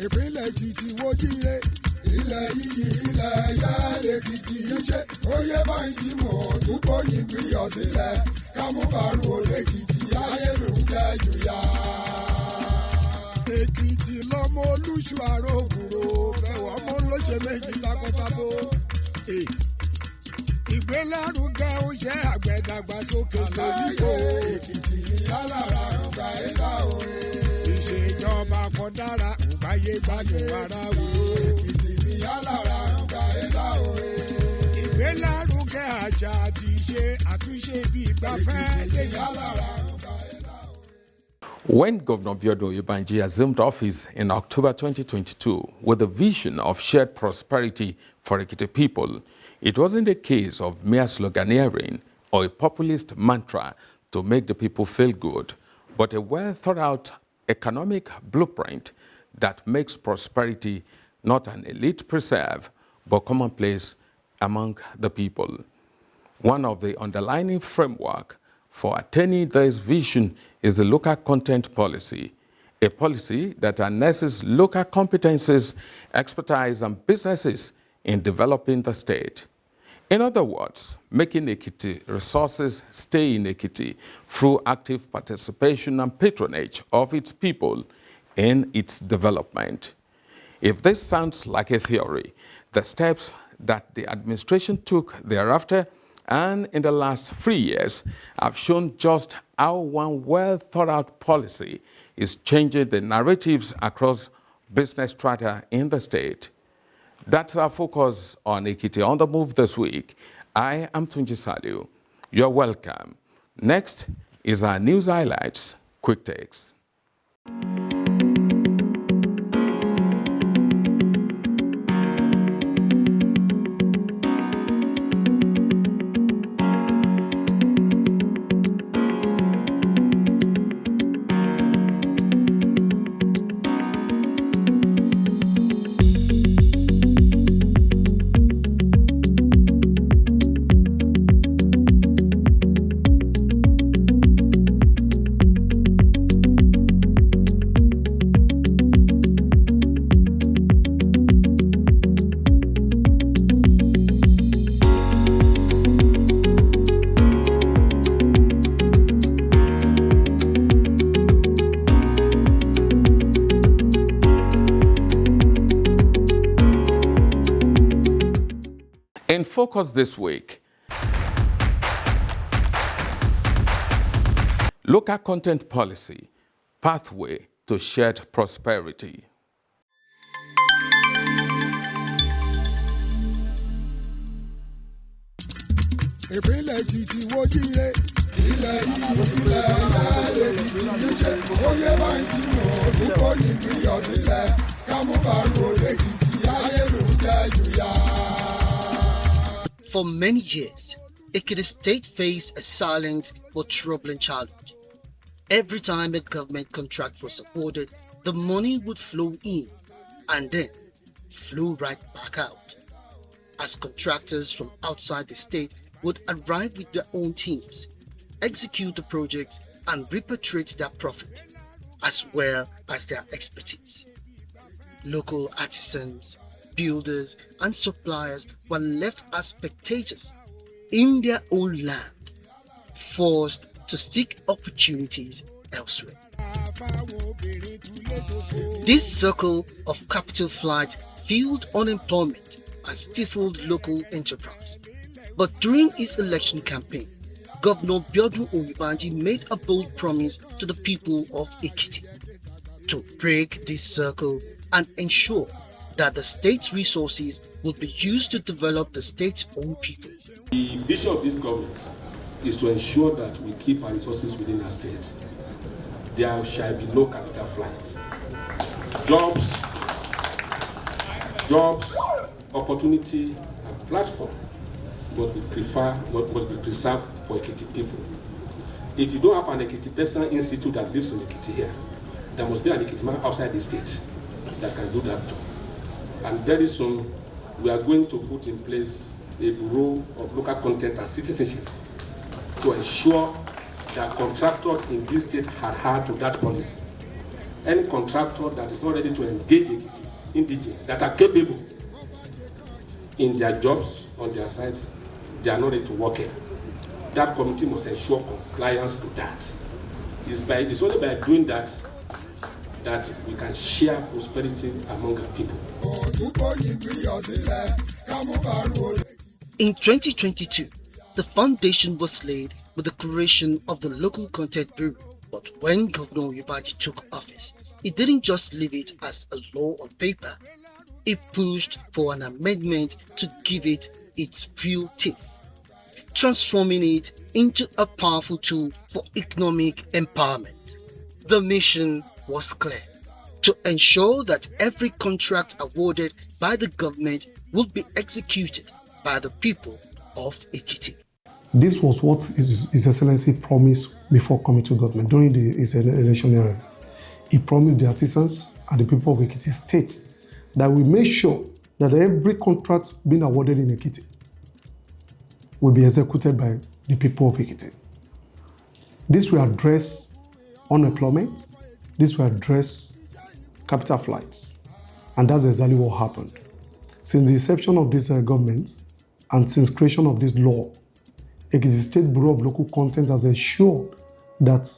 ìpínlẹ̀ Èkìtì wojire ilẹ̀ yìí ilẹ̀ ẹ̀yà lèkìtì ṣe oyè báyìí mọ̀ túbọ̀ yìí gbìyànjú sílẹ̀ kámúbàrún olèkìtì ayé mi ń jẹ́ jùyà. Èkìtì lọ́mọ olúṣù àrògùrò bẹ̀wọ̀ ọmọ olóṣè méjì takọtabo. Ìgbélárugẹ oúnjẹ àgbẹ̀dàgbàsókè lóríko. Èkìtì ní alára ọgbà ẹ̀dá òye. Ìṣèjọba kan dára ògbáyé gbádùn ara wò. Èkìtì ní alára ọgbà ẹ̀dá òye. Ìgbélárugẹ àṣà àti ìṣe àtúnṣe bí ìgbafẹ́. Èkìtì ní alára ọgbà ẹ̀dá òye. When Governor Biodun Oyèbánjí assumed office in October 2022 with a vision of shared prosperity for Ekiti people, it wasn't a case of mere sloganeering or a populist mantra to make the people feel good, but a well-thought-out economic blueprint that makes prosperity not an elite preserve, but commonplace among the people. One of the underlying framework for attaining this vision is the local content policy, a policy that harnesses local competencies, expertise, and businesses in developing the state. In other words, making Ekiti resources stay in Ekiti through active participation and patronage of its people in its development. If this sounds like a theory, the steps that the administration took thereafter and in the last 3 years have shown just how one well-thought-out policy is changing the narratives across business strata in the state. That's our focus on Ekiti on the Move this week. I am Tunji Saliu. You're welcome. Next is our news highlights, quick takes. In focus this week, local content policy, pathway to shared prosperity. Ìpínlẹ̀ Èkìtì wojire ilẹ̀ yìí ilẹ̀ ẹ̀yà lèkìtì ṣe oyè báyìí mọ̀ túbọ̀ yìí gbìyànjú sílẹ̀ kámúbàrún olèkìtì ayé mi ń jẹ́ jùyà. For many years, Ekiti State faced a silent but troubling challenge. Every time a government contract was awarded, the money would flow in and then flow right back out, as contractors from outside the state would arrive with their own teams, execute the projects, and repatriate their profit, as well as their expertise. Local artisans, builders, and suppliers were left as spectators in their own land, forced to seek opportunities elsewhere. This circle of capital flight fueled unemployment and stifled local enterprise. But during his election campaign, Governor Biodun Oyèbánjí made a bold promise to the people of Ekiti to break this circle and ensure that the state's resources would be used to develop the state's own people. The vision of this government is to ensure that we keep our resources within our state. There shall be no capital flight. Jobs, opportunity, and platform must be preserved for Ekiti people. If you don't have an Ekiti person in situ that lives in Ekiti here, there must be an Ekiti man outside the state that can do that job. And very soon, we are going to put in place a bureau of local content and citizenship to ensure that contractors in this state adhere to that policy. any contractor that is not ready to engage Ekiti indigenes that are capable in their jobs on their sites, they are not ready to work here. That committee must ensure compliance to that. It's only by doing that that we can share prosperity among our people. In 2022, the foundation was laid with the creation of the Local Content Bureau. But when Governor Oyèbánjí took office, he didn't just leave it as a law on paper. He pushed for an amendment to give it its real teeth, transforming it into a powerful tool for economic empowerment. The mission was clear: to ensure that every contract awarded by the government would be executed by the people of Ekiti. This was what His Excellency promised before coming to government during his election era. He promised the artisans and the people of Ekiti State that we make sure that every contract being awarded in Ekiti will be executed by the people of Ekiti. This will address unemployment, this will address capital flights, and that's exactly what happened. Since the inception of this government and since creation of this law, Ekiti State Bureau of Local Content has ensured that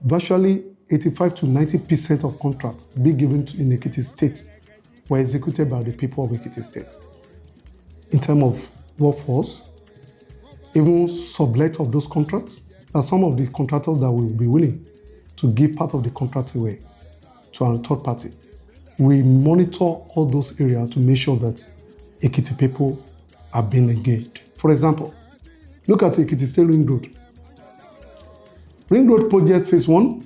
virtually 85 to 90% of contracts being given in Ekiti State were executed by the people of Ekiti State. In terms of workforce, even sublet of those contracts, there are some of the contractors that will be willing to give part of the contract away to a third party. We monitor all those areas to make sure that Ekiti people are being engaged. For example, look at Ekiti State Ring Road. Ring Road Project Phase 1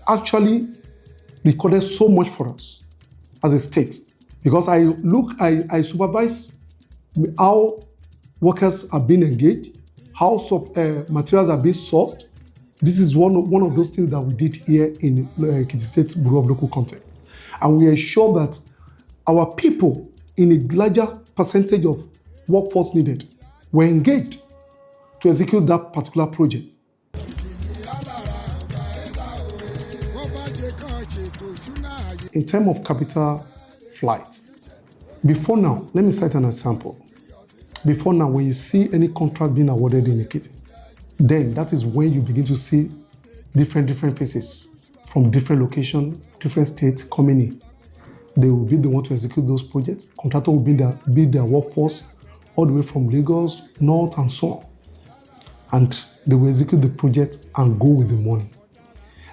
actually recorded so much for us as a state, because I supervise how workers are being engaged, how materials are being sourced. This is one of those things that we did here in Ekiti State Bureau of Local Content. And we ensure that our people, in a larger percentage of workforce needed, were engaged to execute that particular project. In terms of capital flight, before now, let me cite an example. Before now, when you see any contract being awarded in Ekiti, then that is when you begin to see different faces from different locations, different states coming in. They will be the one to execute those projects. Contractor will be their workforce all the way from Lagos, North, and so on. And they will execute the project and go with the money.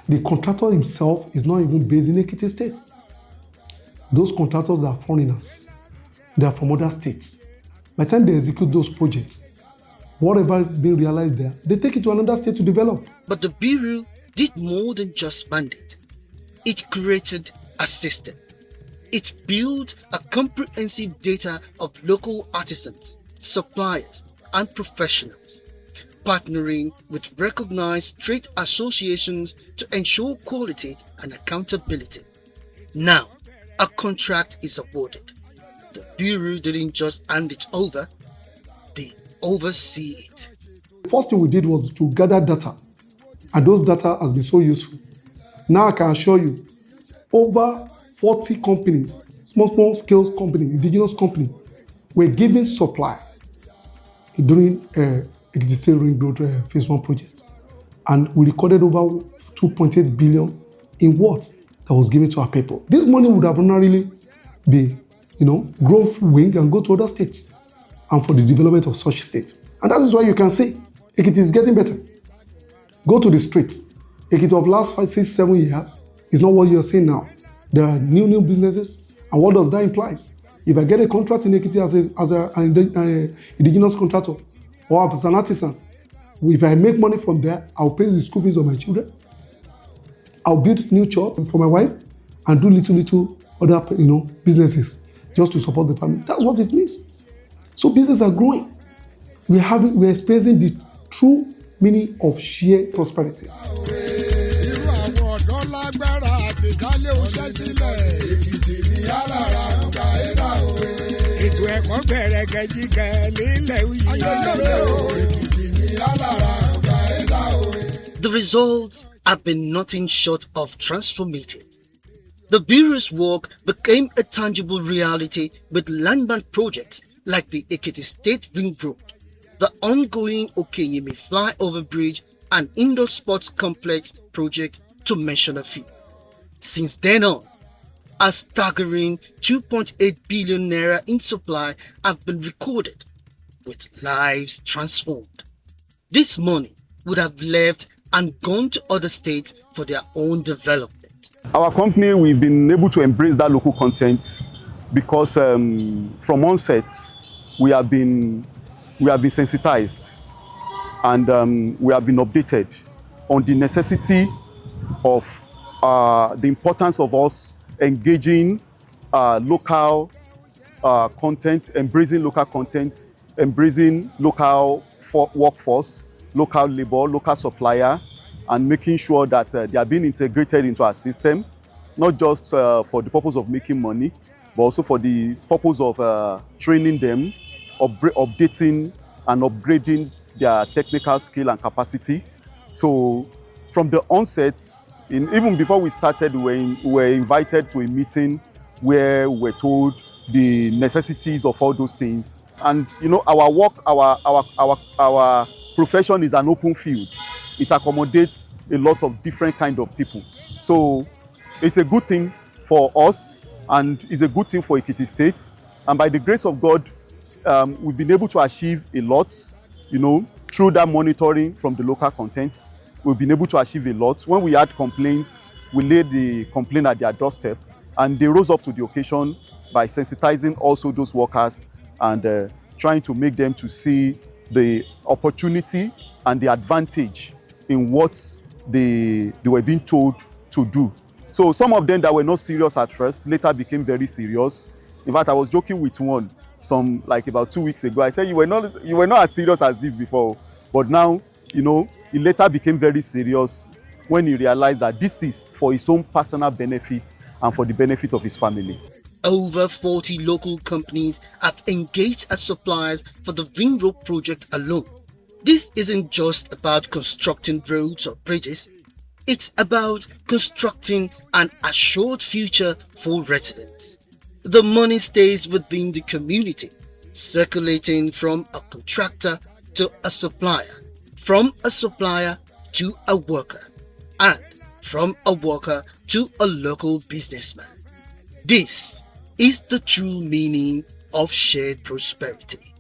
The contractor himself is not even based in Ekiti State. Those contractors are foreigners. They are from other states. By the time they execute those projects, whatever being realized there, they take it to another state to develop. But the Bureau did more than just mandate. It created a system. It built a comprehensive data of local artisans, suppliers, and professionals, partnering with recognized trade associations to ensure quality and accountability. Now, a contract is awarded. The Bureau didn't just hand it over, they oversee it. The first thing we did was to gather data, and those data has been so useful. Now I can assure you, over 40 companies, small scale companies, indigenous companies, were given supply during Ekiti State Ring Road Phase 1 project. And we recorded over 2.8 billion in what that was given to our people. This money would have ordinarily be, grown wing and go to other states and for the development of such states. And that is why you can say Ekiti is getting better. Go to the streets. Ekiti of last 5, 6, 7 years is not what you are saying now. There are new businesses, and what does that imply? If I get a contract in Ekiti as an indigenous contractor or as an artisan, if I make money from there, I'll pay the school fees of my children. I'll build new shop for my wife and do little other businesses just to support the family. That's what it means. So businesses are growing. We're experiencing the true meaning of sheer prosperity. The results have been nothing short of transformative. The Bureau's work became a tangible reality with landmark projects like the Ekiti State Ring Road, the ongoing Okeyinmi Flyover Bridge, and Indoor Sports Complex project, to mention a few. Since then on, a staggering 2.8 billion naira in supply have been recorded, with lives transformed. This money would have left and gone to other states for their own development. Our company, we've been able to embrace that local content because from onset, we have been sensitized and we have been updated on the necessity of the importance of us engaging local content, embracing local content, embracing local workforce, local labor, local supplier, and making sure that they are being integrated into our system, not just for the purpose of making money, but also for the purpose of training them, updating and upgrading their technical skill and capacity. So from the onset, even before we started, we were invited to a meeting where we were told the necessities of all those things. And you know, our work, our profession is an open field. It accommodates a lot of different kind of people. So it's a good thing for us and it's a good thing for Ekiti State. And by the grace of God, we've been able to achieve a lot, you know, through that monitoring from the local content. We've been able to achieve a lot. When we had complaints, we laid the complaint at their doorstep and they rose up to the occasion by sensitizing also those workers and trying to make them to see the opportunity and the advantage in what they were being told to do. So some of them that were not serious at first later became very serious. In fact, I was joking with one like about 2 weeks ago. I said, you were not as serious as this before, but now, you know, he later became very serious when he realized that this is for his own personal benefit and for the benefit of his family. Over 40 local companies have engaged as suppliers for the Ring Road project alone. This isn't just about constructing roads or bridges, it's about constructing an assured future for residents. The money stays within the community, circulating from a contractor to a supplier, from a supplier to a worker, and from a worker to a local businessman. This is the true meaning of shared prosperity.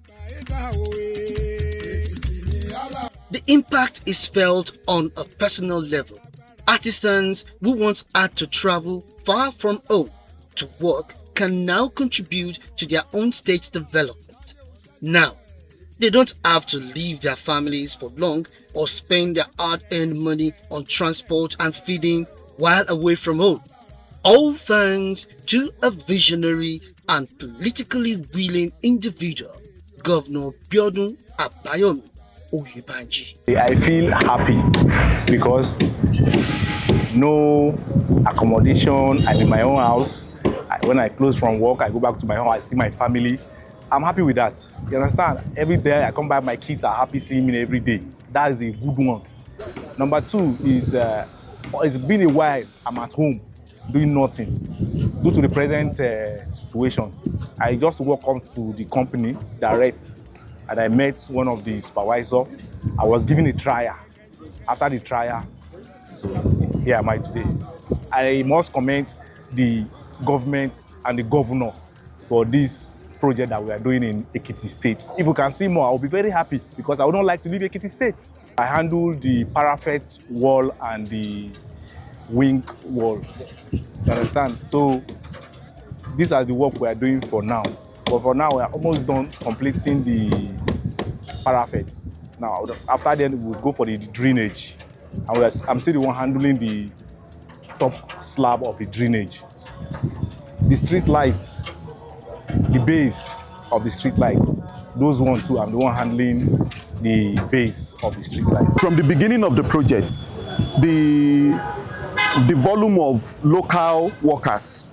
The impact is felt on a personal level. Artisans who once had to travel far from home to work can now contribute to their own state's development. Now, they don't have to leave their families for long or spend their hard-earned money on transport and feeding while away from home. All thanks to a visionary and politically willing individual, Governor Biodun Abayomi Oyèbánjí. I feel happy because no accommodation. I'm in my own house. When I close from work, I go back to my home, I see my family. I'm happy with that. You understand? Every day I come back, my kids are happy seeing me every day. That is a good one. Number two is, it's been a while I'm at home doing nothing due to the present situation. I just walk up to the company direct and I met one of the supervisors. I was given a trial. After the trial, so here am I today. I must commend the government and the governor for this project that we are doing in Ekiti State. If we can see more, I will be very happy because I would not like to leave Ekiti State. I handle the parapet wall and the wing wall. You understand? So these are the work we are doing for now. But for now, we are almost done completing the parapet. Now, after then, we'll go for the drainage. And I'm still the one handling the top slab of the drainage. The street lights, the base of the street lights, those ones too, I'm the one handling the base of the street lights. From the beginning of the project, the volume of local workers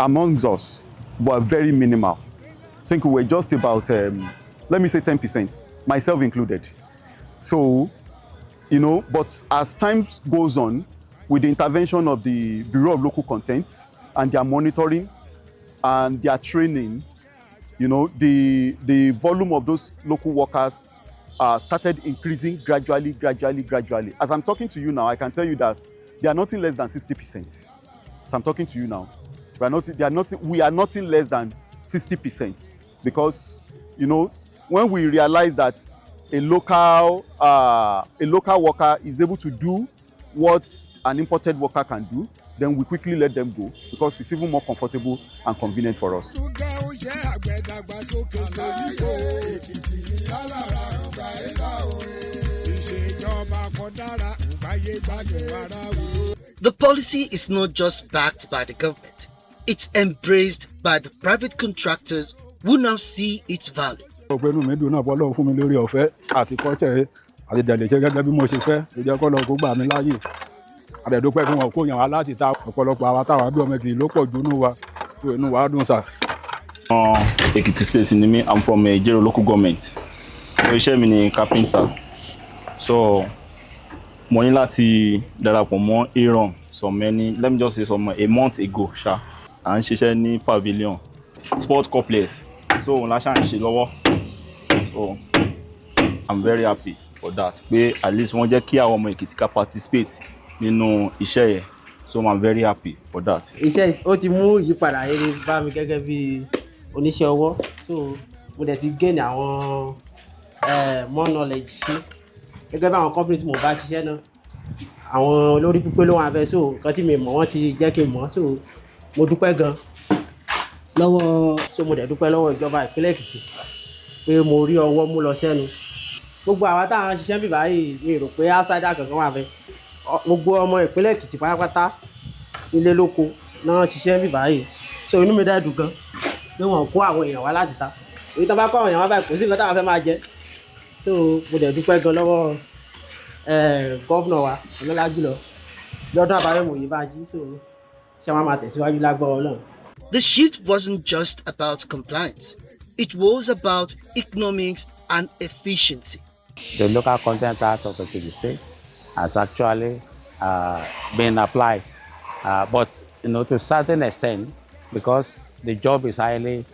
amongst us were very minimal. I think we were just about, let me say 10%, myself included. So, you know, but as time goes on, with the intervention of the Bureau of Local Content and their monitoring and their training, the volume of those local workers started increasing gradually. As I'm talking to you now, I can tell you that they are nothing less than 60%. So I'm talking to you now. We are nothing less than 60%, because when we realize that a local worker is able to do what an imported worker can do, then we quickly let them go, because it's even more comfortable and convenient for us. The policy is not just backed by the government, it's embraced by the private contractors who now see its value. Ekiti State ni mi. I'm from a Jero local government. Iṣẹ́ mi ni carpenter. So mo ní láti darapọ̀ mọ́ Aaron let me just say a month ago ṣá. À ń ṣiṣẹ́ ní pavilion sport complex. So òun la ṣá ń ṣe lọ́wọ́. So I'm very happy for that. Pé at least wọ́n jẹ́ kí àwọn ọmọ Ekiti ká participate nínú iṣẹ́ yẹn. So I'm very happy for that. Iṣẹ́ ó ti mú ìyípadà rere bá mi gẹ́gẹ́ bí oníṣẹ́ ọwọ́. So mo dẹ̀ ti gain àwọn more knowledge sí gẹ́gẹ́ bí àwọn company tí mo bá ṣiṣẹ́ náà. Àwọn olórí pípé ló wà fẹ́, so nǹkan tí mi mọ̀ wọ́n ti jẹ́ kí n mọ̀. So mo dúpẹ́ gan lọ́wọ́ mo dẹ̀ dúpẹ́ lọ́wọ́ ìjọba ìpínlẹ̀ Èkìtì pé mo rí ọwọ́ mú lọ sẹ́nu. Gbogbo àwa táwọn ṣiṣẹ́ bí báyìí mi rò pé outsider kankan wà fẹ́. Gbogbo ọmọ ìpínlẹ̀ Èkìtì pátápátá ilé lóko náà ṣiṣẹ́ bí báyìí. So inú mi dá dùn gan pé wọ́n kó àwọn èèyàn wá láti ta. Èyí tó bá kó àwọn èèyàn wá báyìí kò sí nǹkan táwọn fẹ́ máa jẹ. So mo dẹ̀ dúpẹ́ gan lọ́wọ́ gọ́vnọ̀ wa ọlọ́lá jùlọ lọ́dún àbáyọ̀mọ̀ yìí bá jí. So ṣé wọ́n máa tẹ̀síwájú lágbára Ọlọ́run. The shift wasn't just about compliance. It was about economics and efficiency. The local content act of Ekiti State has actually been applied, but to a certain extent, because the job is highly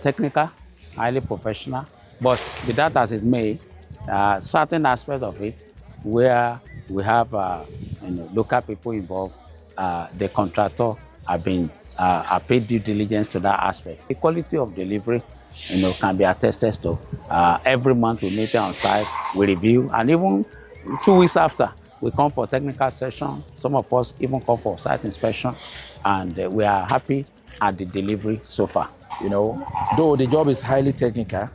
technical, highly professional. But with that as it may, certain aspect of it where we have local people involved, the contractor have paid due diligence to that aspect. The quality of delivery can be attested to. Every month we meet on site, we review, and even 2 weeks after, we come for technical session. Some of us even come for site inspection, and we are happy at the delivery so far. Though the job is highly technical,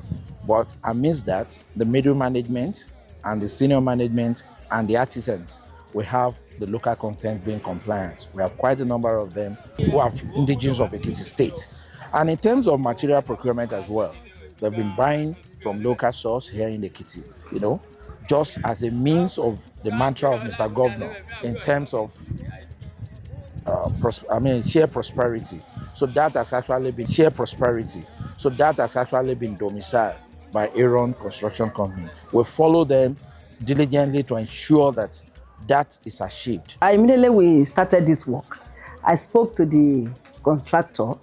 but amidst that, the middle management and the senior management and the artisans, we have the local content being compliant. We have quite a number of them who are indigenes of Ekiti State. And in terms of material procurement as well, they've been buying from local source here in Ekiti, just as a means of the mantra of Mr. Governor in terms of share prosperity. So that has actually been share prosperity. So that has actually been domiciled by Aaron Construction Company. We follow them diligently to ensure that that is achieved. Immediately we started this work, I spoke to the contractor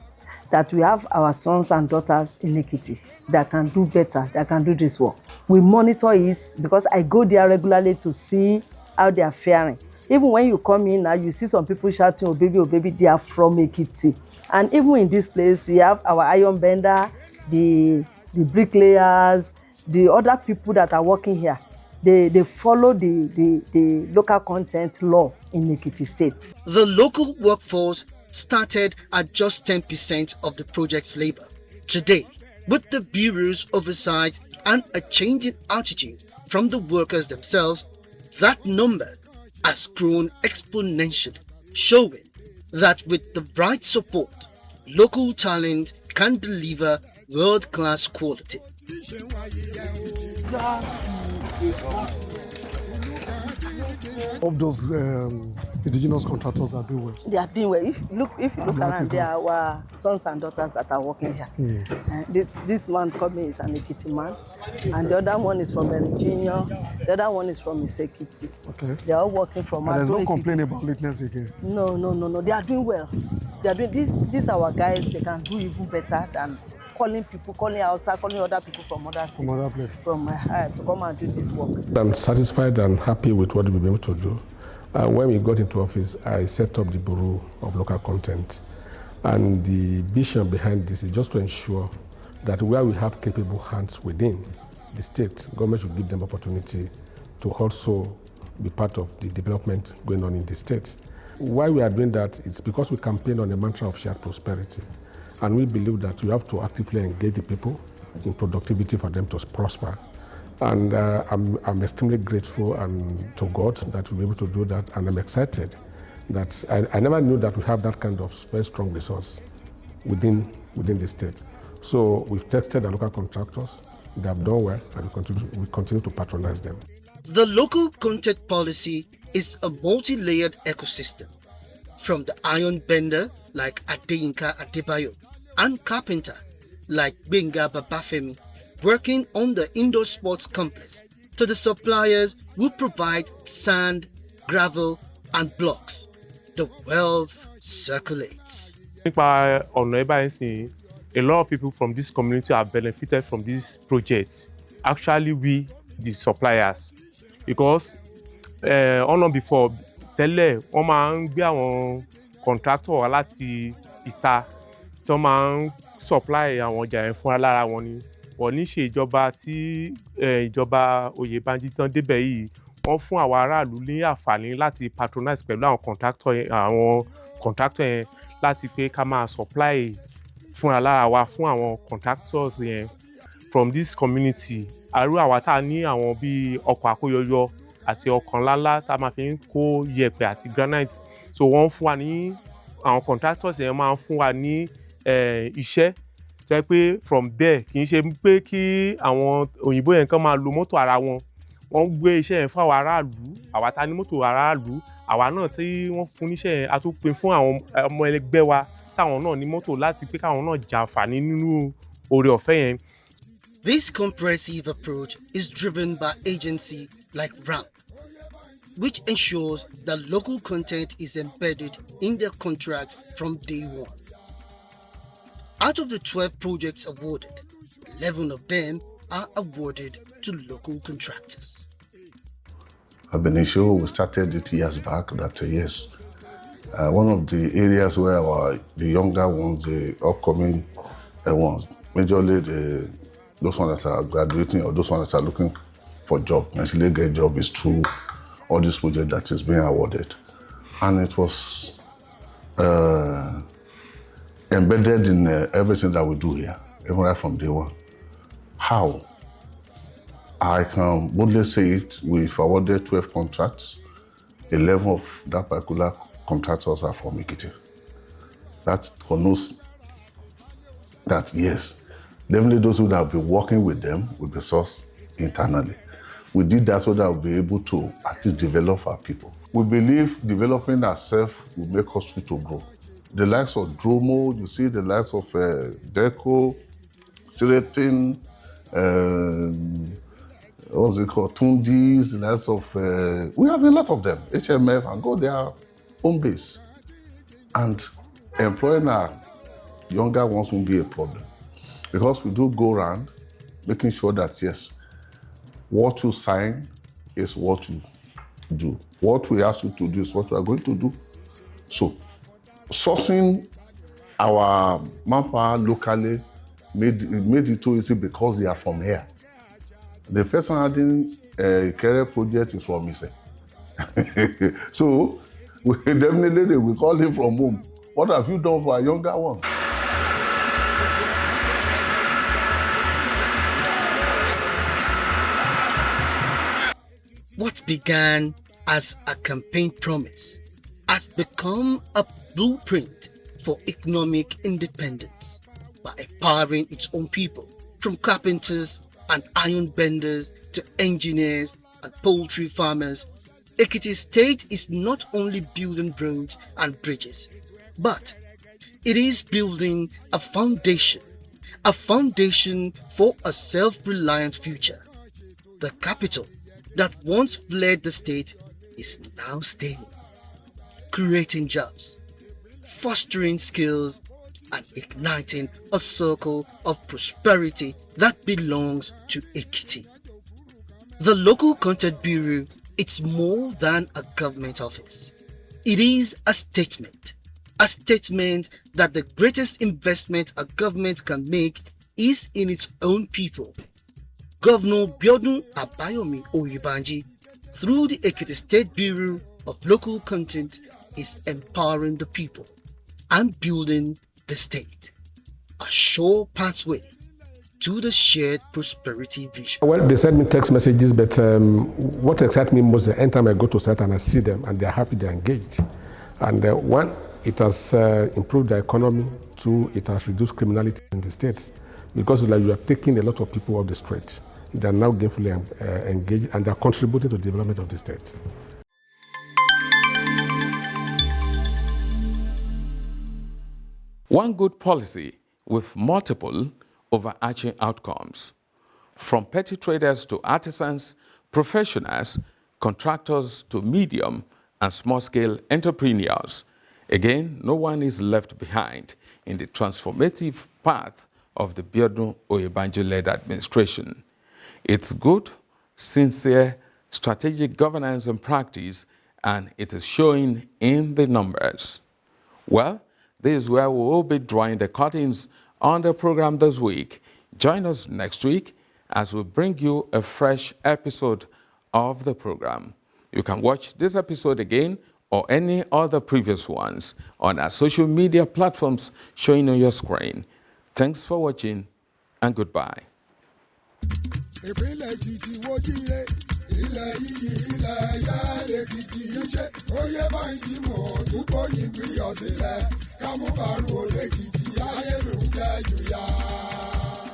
that we have our sons and daughters in Ekiti that can do better, that can do this work. We monitor it because I go there regularly to see how they are faring. Even when you come in now, you see some people shouting, oh baby, they are from Ekiti. And even in this place, we have our iron bender, the bricklayers, the other people that are working here. They follow the local content law in Ekiti State. The local workforce started at just 10% of the project's labor. Today, with the Bureau's oversight and a changing attitude from the workers themselves, that number has grown exponentially, showing that with the right support, local talent can deliver world-class quality. Of those indigenous contractors are doing well. They are doing well. If you look around, they are our sons and daughters that are working here. This man coming is an Ekiti man, and the other one is from Virginia. The other one is from Ekiti. Okay. They are all working from. And there's no complaint about lateness again. No. They are doing well. They are doing this. These are our guys. They can do even better than calling outside, calling other people from other states, from other places, from my heart to come and do this work. I'm satisfied and happy with what we've been able to do. When we got into office, I set up the Bureau of Local Content. And the vision behind this is just to ensure that where we have capable hands within the state, government should give them opportunity to also be part of the development going on in the state. Why we are doing that is because we campaign on the mantra of shared prosperity. And we believe that you have to actively engage the people in productivity for them to prosper. And I'm extremely grateful and to God that we'll be able to do that. And I'm excited that I never knew that we have that kind of very strong resource within the state. So we've tested the local contractors. They have done well, and we continue to patronize them. The local content policy is a multi-layered ecosystem. From the iron bender like Adeyinka Adebayo and carpenter like Benga Babafemi working on the indoor sports complex, to the suppliers who provide sand, gravel and blocks. The wealth circulates. A lot of people from this community have benefited from these projects. Actually, we, the suppliers, because before, tẹ́lẹ̀ wọ́n máa ń gbé àwọn contractor wá láti ìta tó máa ń supply àwọn ọjà yẹn fún alára wọn ni. Wọ́n ní ṣe ìjọba tí ìjọba Oyèbánjí tán débẹ̀ yìí, wọ́n fún àwọn aráàlú ní àǹfààní láti patronize pẹ̀lú àwọn contractor yẹn láti pé ká máa supply fún alára wa fún àwọn contractors yẹn from this community. Àrú àwa tá ní àwọn bíi ọkọ̀ àkóyọyọ àti ọkàn ńláńlá tá máa fi ń kó yẹ̀pẹ̀ àti granite, so wọ́n fún wa ní àwọn contractors yẹn máa ń fún wa ní iṣẹ́ tó yẹ pé from there kì í ṣe pé kí àwọn òyìnbó yẹn kàn máa lo mọ́tò ara wọn, wọ́n gbé iṣẹ́ yẹn fún àwọn aráàlú, àwa tá ní mọ́tò aráàlú, àwa náà tí wọ́n fún níṣẹ́ yẹn a tún pín fún àwọn ọmọ ẹlẹgbẹ́ wa táwọn náà ní mọ́tò láti pé káwọn náà jàǹfààní nínú oore ọ̀fẹ́ yẹn. This comprehensive approach is driven by agency like RAM, which ensures that local content is embedded in their contracts from day one. Out of the 12 projects awarded, 11 of them are awarded to local contractors. We started it years back that yes, one of the areas where the younger ones, the upcoming ones, majorly those ones that are graduating or those ones that are looking for job, necessarily get job is through all this project that is being awarded. And it was embedded in everything that we do here, even right from day one. How? I can boldly say it, we've awarded 12 contracts, 11 of that particular contractors are from Ekiti. That connotes that yes, definitely those who have been working with them will be sourced internally. We did that so that we'll be able to at least develop our people. We believe developing ourselves will make us to grow. The likes of Dromo, you see the likes of Deco, Siratin, what's it called, Tundis, the likes of, we have a lot of them, HMF, and go their home base. And employing our younger ones won't be a problem. Because we do go around making sure that, yes, what you sign is what you do. What we ask you to do is what we are going to do. So, sourcing our manpower locally made it too easy because they are from here. The person having a career project is from Ise. So, we definitely we call him from home. What have you done for a younger one? What began as a campaign promise has become a blueprint for economic independence by empowering its own people, from carpenters and iron benders to engineers and poultry farmers. Ekiti State is not only building roads and bridges, but it is building a foundation for a self-reliant future. The capital that once fled the state is now staying, creating jobs, fostering skills, and igniting a circle of prosperity that belongs to Ekiti. The Local Content Bureau, it's more than a government office. It is a statement that the greatest investment a government can make is in its own people. Governor Biodun Abayomi Oyebanji, through the Ekiti State Bureau of Local Content, is empowering the people and building the state, a sure pathway to the shared prosperity vision. Well, they send me text messages, but what excites me most is anytime I go to site and I see them and they're happy, they're engaged. And one, it has improved the economy. Two, it has reduced criminality in the states because like you are taking a lot of people off the street. They are now gainfully engaged and they are contributing to the development of the state. One good policy with multiple overarching outcomes, from petty traders to artisans, professionals, contractors to medium and small-scale entrepreneurs. Again, no one is left behind in the transformative path of the Biodun Oyebanji-led administration. It's good, sincere, strategic governance and practice, and it is showing in the numbers. Well, this is where we will be drawing the curtains on the program this week. Join us next week as we bring you a fresh episode of the program. You can watch this episode again or any other previous ones on our social media platforms showing on your screen. Thanks for watching and goodbye. Ìpínlẹ̀ Èkìtì wójúire, ilẹ̀ iyì ilẹ̀ ẹ̀yà Èkìtì yìí ṣe, ó yẹ báyìí mọ̀ ọ́ tó kọ́ yìí gbìyànjú sílẹ̀, ká mú bàrún olè Èkìtì.